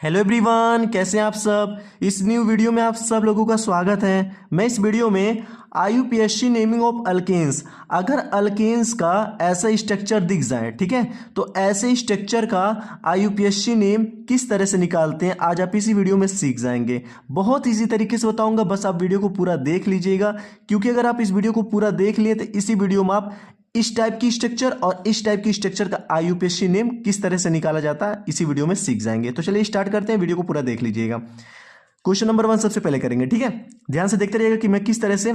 Hello everyone, कैसे हैं आप सब। इस न्यू वीडियो में आप सब लोगों का स्वागत है। मैं इस वीडियो में आईयूपीएससी नेमिंग ऑफ अल्केन्स, अगर अल्केन्स का ऐसा स्ट्रक्चर दिख जाए, ठीक है, तो ऐसे स्ट्रक्चर का आईयूपीएससी नेम किस तरह से निकालते हैं आज आप इसी वीडियो में सीख जाएंगे। बहुत इजी तरीके से बताऊंगा, बस आप वीडियो को पूरा देख लीजिएगा, क्योंकि अगर आप इस वीडियो को पूरा देख लिए तो इसी वीडियो में आप इस टाइप की स्ट्रक्चर और इस टाइप की स्ट्रक्चर का आईयूपीएससी नेम किस तरह से निकाला जाता है इसी वीडियो में सीख जाएंगे। तो चलिए स्टार्ट करते हैं, वीडियो को पूरा देख लीजिएगा। क्वेश्चन नंबर 1 सबसे पहले करेंगे, ठीक है। ध्यान से देखते रहिएगा कि मैं किस तरह से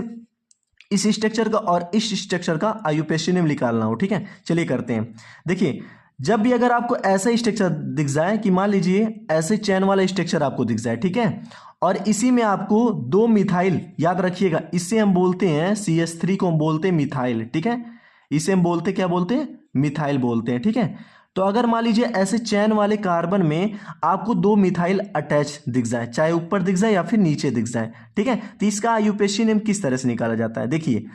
इस स्ट्रक्चर का और इस स्ट्रक्चर का आईयूपीएससी नेम निकालना हो, ठीक है। चलिए करते हैं। देखिए, जब भी अगर आपको ऐसा स्ट्रक्चर दिख जाए कि मान लीजिए ऐसे चैन वाला स्ट्रक्चर आपको दिख जाए, ठीक है, और इसी में आपको दो मिथाइल, याद रखिएगा इसे हम बोलते हैं CH3 को हम बोलते हैं मिथाइल, ठीक है। इसे हम बोलते क्या बोलते हैं, मिथाइल बोलते हैं, ठीक है। तो अगर मान लीजिए ऐसे चैन वाले कार्बन में आपको दो मिथाइल अटैच दिख जाए, चाहे ऊपर दिख जाए या फिर नीचे दिख जाए, ठीक है, तो इसका आईयूपीएससी नेम किस तरह से निकाला जाता है। देखिए,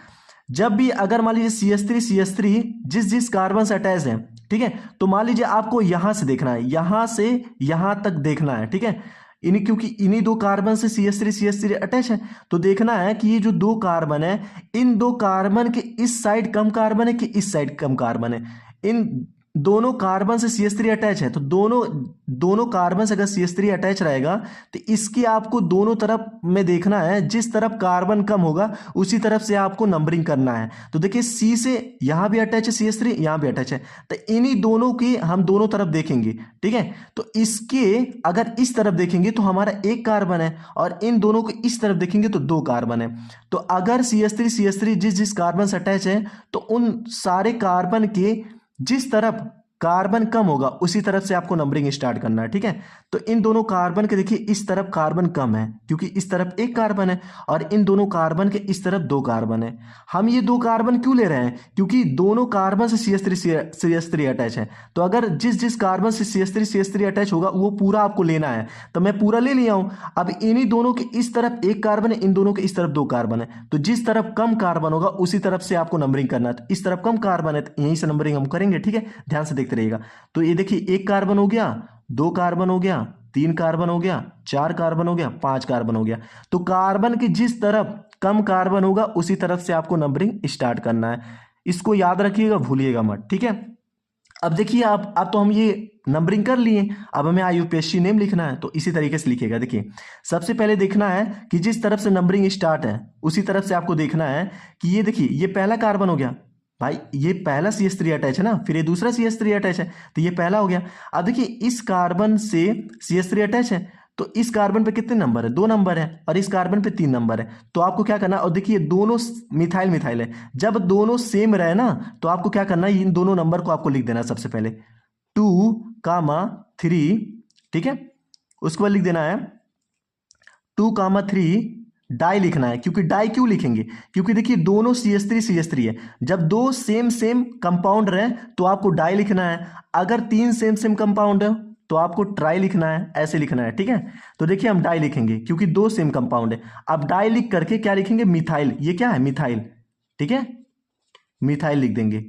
जब भी अगर मान लीजिए CH3 जिस जिस कार्बन से अटैच है, ठीक है, तो मान लीजिए आपको यहां से देखना है, यहां से यहां तक देखना है, ठीक है। क्योंकि इन्हीं दो कार्बन से CH3 अटैच है, तो देखना है कि ये जो दो कार्बन है, इन दो कार्बन के इस साइड कम कार्बन है कि इस साइड कम कार्बन है। इन दोनों कार्बन से CH3 अटैच है, तो दोनों दोनों कार्बन से अगर CH3 अटैच रहेगा तो इसकी आपको दोनों तरफ में देखना है, जिस तरफ कार्बन कम होगा उसी तरफ से आपको नंबरिंग करना है। तो देखिए, C से यहां भी अटैच है CH3, यहां भी अटैच है, तो इन्हीं दोनों की हम दोनों तरफ देखेंगे, ठीक है। तो इसके अगर इस तरफ देखेंगे तो हमारा एक कार्बन है, और इन दोनों को इस तरफ देखेंगे तो दो कार्बन है। तो अगर CH3 जिस जिस कार्बन से अटैच है, तो उन सारे कार्बन के जिस तरफ कार्बन कम होगा उसी तरफ से आपको नंबरिंग स्टार्ट करना है, ठीक है। तो इन दोनों कार्बन के देखिए इस तरफ कार्बन कम है, क्योंकि इस तरफ एक कार्बन है, और इन दोनों कार्बन के इस तरफ दो कार्बन है। हम ये दो कार्बन क्यों ले रहे हैं, क्योंकि दोनों कार्बन से CH3 अटैच है। तो अगर जिस जिस कार्बन से CH3 अटैच होगा वो पूरा आपको लेना है, तो मैं पूरा ले लिया हूं। अब इन्हीं दोनों के इस तरफ एक कार्बन है, इन दोनों के इस तरफ दो कार्बन है, तो जिस तरफ कम कार्बन होगा उसी तरफ से आपको नंबरिंग करना है। तो इस तरफ कम कार्बन है तो यहीं से नंबरिंग हम करेंगे, ठीक है। ध्यान से देखते रहिएगा। तो ये देखिए, एक कार्बन हो गया, दो कार्बन हो गया, तीन कार्बन हो गया, चार कार्बन हो गया, पांच कार्बन हो गया। तो कार्बन की जिस तरफ कम कार्बन होगा उसी तरफ से आपको नंबरिंग स्टार्ट करना है। इसको याद रखिएगा, भूलिएगा मत, ठीक है। अब देखिए, आप अब तो हम ये नंबरिंग कर लिए, अब हमें आईयूपीएससी नेम लिखना है, तो इसी तरीके से लिखिएगा। देखिए, सबसे पहले देखना है कि जिस तरफ से नंबरिंग स्टार्ट है उसी तरफ से आपको देखना है कि ये देखिए, ये पहला कार्बन हो गया भाई, ये पहला CH3 अटैच है ना, फिर ये दूसरा CH3 अटैच है, तो ये पहला हो गया। अब देखिए, इस कार्बन से CH3 अटैच है, तो इस कार्बन पे कितने नंबर है, दो नंबर है, और इस कार्बन पे तीन नंबर है। तो आपको क्या करना है, और देखिए दोनों मिथाइल मिथाइल है, जब दोनों सेम रहे ना, तो आपको क्या करना है, इन दोनों नंबर को आपको लिख देना है सबसे पहले 2,3, ठीक है। उसके बाद लिख देना है 2,3, डाई लिखना है। क्योंकि डाई क्यों लिखेंगे, क्योंकि देखिए दोनों CH3 है, जब दो सेम सेम कंपाउंड रहे तो आपको डाई लिखना है। अगर तीन सेम सेम कंपाउंड है तो आपको ट्राई लिखना है, ऐसे लिखना है, ठीक है। तो देखिए, हम डाई लिखेंगे क्योंकि दो सेम कंपाउंड है। अब डाई लिख करके क्या लिखेंगे, मिथाइल, ये क्या है, मिथाइल, ठीक है, मिथाइल लिख देंगे।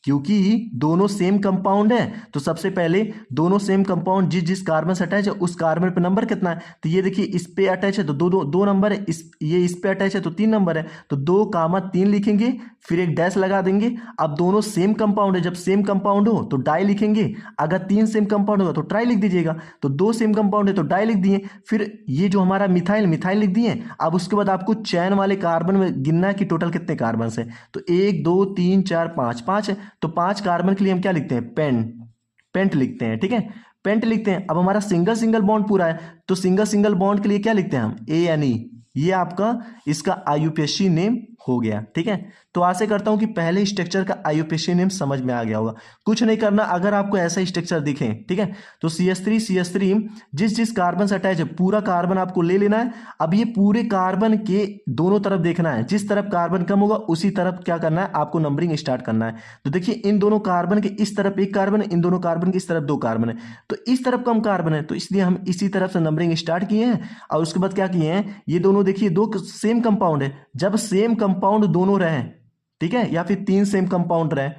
क्योंकि दोनों सेम कंपाउंड है, तो सबसे पहले दोनों सेम कंपाउंड जिस जिस कार्बन से अटैच है उस कार्बन पे नंबर कितना है, तो ये देखिए इस पे अटैच है तो दो दो दो नंबर है, इस पे अटैच है तो तीन नंबर है, तो 2,3 लिखेंगे, फिर एक डैश लगा देंगे। अब दोनों सेम कंपाउंड है, जब सेम कंपाउंड हो तो डाई लिखेंगे, अगर तीन सेम कंपाउंड होगा तो ट्राई लिख दीजिएगा। तो दो सेम कंपाउंड है तो डाई लिख दिए, फिर ये जो हमारा मिथाइल मिथाइल लिख दिए। अब उसके बाद आपको चैन वाले कार्बन में गिनना है कि टोटल कितने कार्बन है, तो 1 2 3 4 5, 5 है, तो 5 कार्बन के लिए हम क्या लिखते हैं, पेंट लिखते हैं, ठीक है, पेंट लिखते हैं। अब हमारा सिंगल सिंगल बॉन्ड पूरा है, तो सिंगल सिंगल बॉन्ड के लिए क्या लिखते हैं हम, ANE। ये आपका इसका आईयूपीएससी नेम हो गया, ठीक है। तो आशा करता हूं कि पहले स्ट्रक्चर का आईयूपीएससी नेम समझ में आ गया होगा। कुछ नहीं करना, अगर आपको ऐसा स्ट्रक्चर दिखे, ठीक है, तो CH3 जिस जिस कार्बन से अटैच है पूरा कार्बन आपको ले लेना है। अब ये पूरे कार्बन के दोनों तरफ देखना है, जिस तरफ कार्बन कम होगा उसी तरफ क्या करना है, आपको नंबरिंग स्टार्ट करना है। तो देखिए, इन दोनों कार्बन के इस तरफ एक कार्बन है, इन दोनों कार्बन के इस तरफ दो कार्बन है, तो इस तरफ कम कार्बन है, तो इसलिए हम इसी तरफ से नंबरिंग स्टार्ट किए हैं। और उसके बाद क्या किए हैं, ये दोनों देखिए दो सेम कंपाउंड है, जब सेम कंपाउंड दोनों रहे, ठीक है, या फिर तीन सेम कंपाउंड रहे,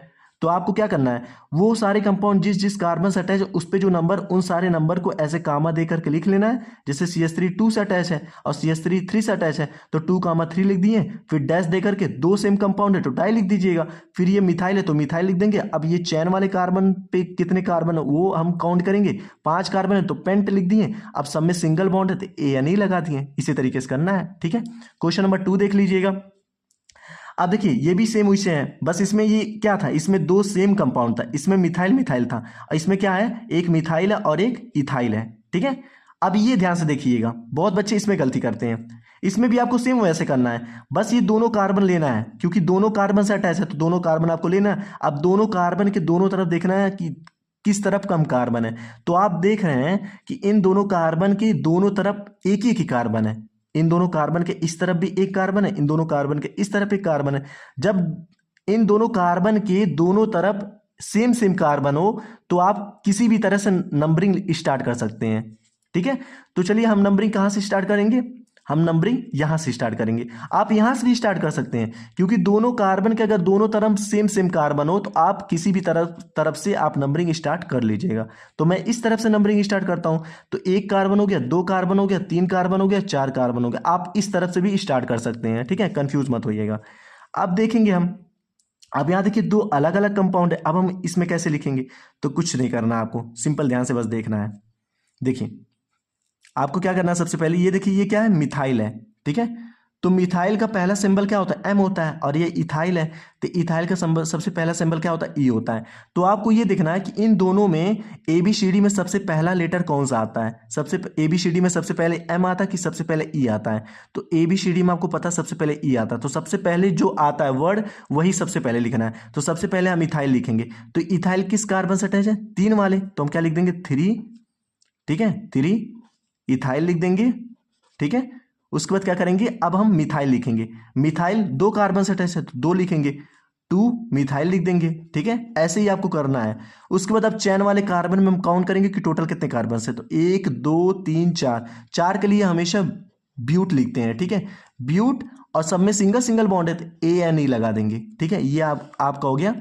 तो आपको क्या करना है, वो सारे कंपाउंड जिस जिस कार्बन से अटैच है उस पे जो नंबर, उन सारे नंबर को ऐसे कामा दे करके लिख लेना है। जैसे CH3 2 से अटैच है और CH3 3 से अटैच है तो 2,3 लिख दिए, फिर डैश दे करके दो सेम कंपाउंड है तो डाई लिख दीजिएगा। फिर ये मिथाइल है तो मिथाइल लिख देंगे। अब ये चैन वाले कार्बन पे कितने कार्बन है वो हम काउंट करेंगे, 5 कार्बन है तो पेंट लिख दिए। अब सब में सिंगल बॉन्ड है तो ANE लगा दिए। इसी तरीके से करना है, ठीक है। क्वेश्चन नंबर 2 देख लीजिएगा। अब देखिए ये भी सेम वैसे है, बस इसमें ये क्या था, इसमें दो सेम कंपाउंड था, इसमें मिथाइल मिथाइल था और इसमें क्या है, एक मिथाइल है और एक इथाइल है, ठीक है। अब ये ध्यान से देखिएगा, बहुत बच्चे इसमें गलती करते हैं। इसमें भी आपको सेम वैसे करना है, बस ये दोनों कार्बन लेना है क्योंकि दोनों कार्बन से अटैच है तो दोनों कार्बन आपको लेना है। अब दोनों कार्बन के दोनों तरफ देखना है कि किस तरफ कम कार्बन है। तो आप देख रहे हैं कि इन दोनों कार्बन के दोनों तरफ एक ही कार्बन है, इन दोनों कार्बन के इस तरफ भी एक कार्बन है, इन दोनों कार्बन के इस तरफ एक कार्बन है। जब इन दोनों कार्बन के दोनों तरफ सेम सेम कार्बन हो तो आप किसी भी तरह से नंबरिंग स्टार्ट कर सकते हैं, ठीक है। तो चलिए हम नंबरिंग कहां से स्टार्ट करेंगे, हम नंबरिंग यहां से स्टार्ट करेंगे। आप यहां से भी स्टार्ट कर सकते हैं क्योंकि दोनों कार्बन के अगर दोनों तरफ सेम सेम कार्बन हो तो आप किसी भी तरफ से आप नंबरिंग स्टार्ट कर लीजिएगा। तो मैं इस तरफ से नंबरिंग स्टार्ट करता हूं, तो एक कार्बन हो गया, दो कार्बन हो गया, तीन कार्बन हो गया, चार कार्बन हो गया। आप इस तरफ से भी स्टार्ट कर सकते हैं, ठीक है, कंफ्यूज मत होइएगा। अब देखेंगे हम, अब यहां देखिए दो अलग अलग कंपाउंड है, अब हम इसमें कैसे लिखेंगे। तो कुछ नहीं करना, आपको सिंपल ध्यान से बस देखना है। देखिए आपको क्या करना है, सबसे पहले ये देखिए ये क्या है, मिथाइल है, ठीक है। तो मिथाइल का पहला सिंबल क्या होता है, M होता है, और ये इथाइल है तो इथाइल का सबसे पहला सिंबल क्या होता है, E होता है। तो आपको ये देखना है कि इन दोनों में ABCD में सबसे पहला लेटर कौन सा आता है, सबसे ABCD में सबसे पहले M आता है कि सबसे पहले E आता है। तो ABCD में आपको पता है सबसे पहले E आता है, तो सबसे पहले जो आता है वर्ड वही सबसे पहले लिखना है। तो सबसे पहले हम इथाइल लिखेंगे, तो इथाइल किस कार्बन से अटैच है, 3 वाले, तो हम क्या लिख देंगे 3, ठीक है, 3 इथाइल लिख देंगे, ठीक है। उसके बाद क्या करेंगे, अब हम मिथाइल लिखेंगे, मिथाइल दो कार्बन से अटैच है तो 2 लिखेंगे, 2 मिथाइल लिख देंगे, ठीक है। ऐसे ही आपको करना है। उसके बाद अब चैन वाले कार्बन में हम काउंट करेंगे कि टोटल कितने कार्बन से, तो 1 2 3 4, 4 के लिए हमेशा ब्यूट लिखते हैं, ठीक है, ब्यूट, और सब में सिंगल सिंगल बॉन्ड है तो ANE लगा देंगे, ठीक है। ये आपका हो गया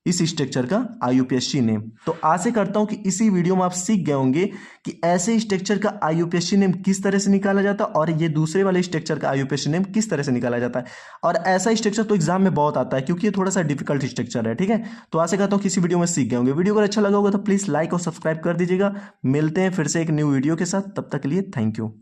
इस स्ट्रक्चर का IUPAC नेम। तो आशा करता हूं कि इसी वीडियो में आप सीख गए होंगे कि ऐसे स्ट्रक्चर का IUPAC नेम किस तरह से निकाला जाता है और ये दूसरे वाले स्ट्रक्चर का IUPAC नेम किस तरह से निकाला जाता है। और ऐसा स्ट्रक्चर तो एग्जाम में बहुत आता है क्योंकि ये थोड़ा सा डिफिकल्ट स्ट्रक्चर है, ठीक है। तो आशा करता हूं कि इसी वीडियो में सीख गए होंगे। वीडियो अगर अच्छा लगा होगा तो प्लीज लाइक और सब्सक्राइब कर दीजिएगा। मिलते हैं फिर से एक न्यू वीडियो के साथ, तब तक के लिए थैंक यू।